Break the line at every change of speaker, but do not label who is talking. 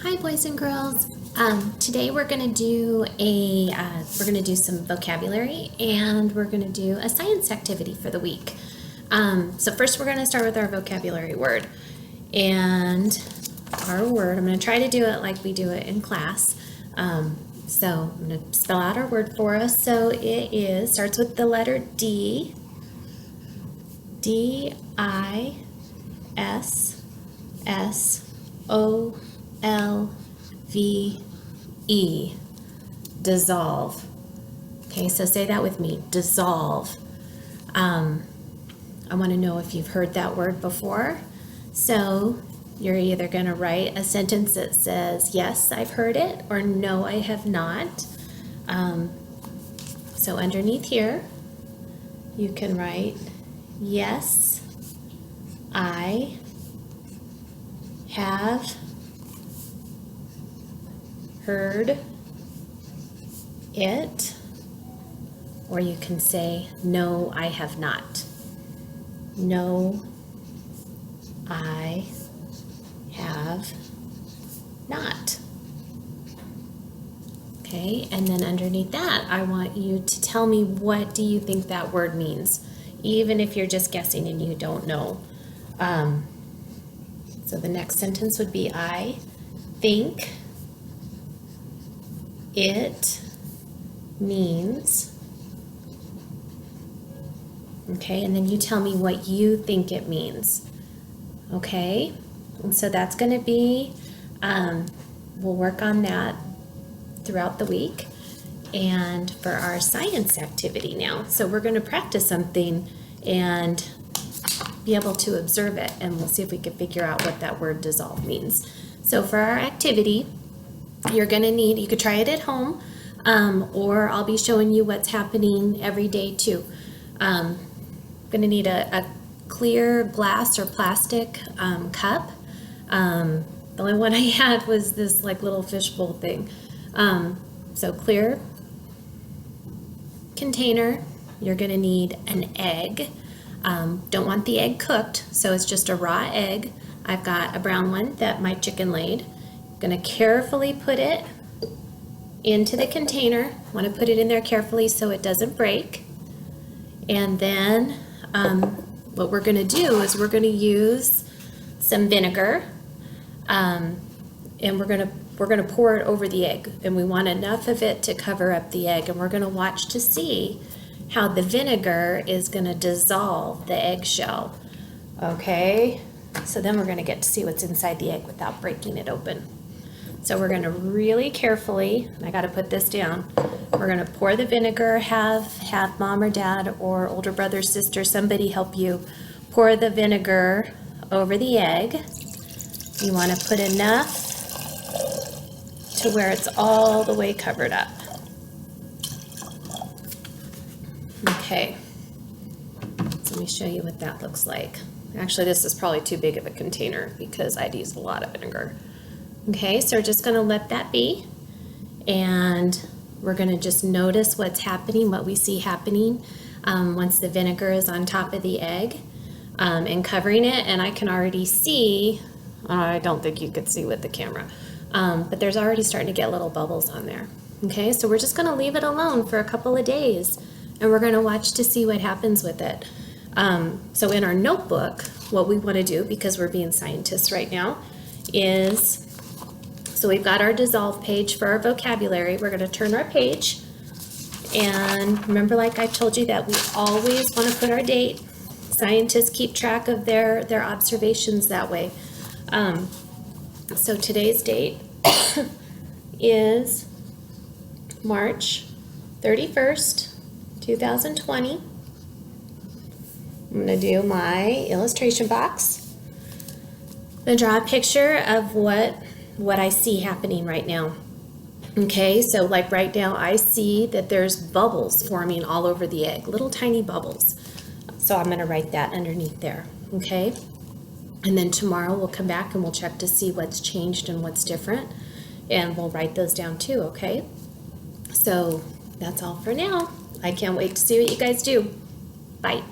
Hi, boys and girls. Today we're going to do some vocabulary, and we're going to do a science activity for the week. So first we're going to start with our vocabulary word, and our word, I'm going to try to do it like we do it in class. So I'm going to spell out our word for us. So it starts with the letter D. D-I-S-S-O-L-V-E. Dissolve. Okay, so say that with me. Dissolve. I want to know if you've heard that word before. So you're either going to write a sentence that says, yes, I've heard it, or no, I have not. So underneath here, you can write, yes, I have heard it, or you can say, no, I have not. No, I have not. Okay, and then underneath that, I want you to tell me, what do you think that word means? Even if you're just guessing and you don't know. So the next sentence would be, I think it means. Okay, and then you tell me what you think it means. Okay, and so that's going to be, we'll work on that throughout the week. And for our science activity now, so we're going to practice something and be able to observe it, and we'll see if we can figure out what that word dissolve means. So for our activity, you're going to need, you could try it at home, or I'll be showing you what's happening every day too. Going to need a clear glass or plastic cup. The only one I had was this like little fishbowl thing. So clear container. You're going to need an egg. Don't want the egg cooked, so it's just a raw egg. I've got a brown one that my chicken laid. Going to carefully put it into the container. Want to put it in there carefully so it doesn't break. And then what we're going to do is we're going to use some vinegar, and we're going to pour it over the egg, and we want enough of it to cover up the egg, and we're going to watch to see how the vinegar is going to dissolve the eggshell. Okay, so then we're going to get to see what's inside the egg without breaking it open. So we're going to really carefully, and I got to put this down, we're going to pour the vinegar, have mom or dad or older brother, sister, somebody help you pour the vinegar over the egg. You want to put enough to where it's all the way covered up. Okay, so let me show you what that looks like. Actually, this is probably too big of a container because I'd use a lot of vinegar. Okay, so we're just going to let that be, and we're going to just notice what's happening, what we see happening once the vinegar is on top of the egg and covering it. And I can already see, I don't think you could see with the camera, but there's already starting to get little bubbles on there. Okay, so we're just going to leave it alone for a couple of days, and we're going to watch to see what happens with it. So in our notebook, what we want to do, because we're being scientists right now, is, so we've got our dissolve page for our vocabulary. We're going to turn our page, and remember, like I told you, that we always want to put our date. Scientists keep track of their observations that way. So today's date is March 31st, 2020. I'm going to do my illustration box. I'm going to draw a picture of what I see happening right now. Okay, so like right now I see that there's bubbles forming all over the egg, little tiny bubbles. So I'm going to write that underneath there. Okay, and then tomorrow we'll come back and we'll check to see what's changed and what's different, and we'll write those down too. Okay, so that's all for now. I can't wait to see what you guys do. Bye.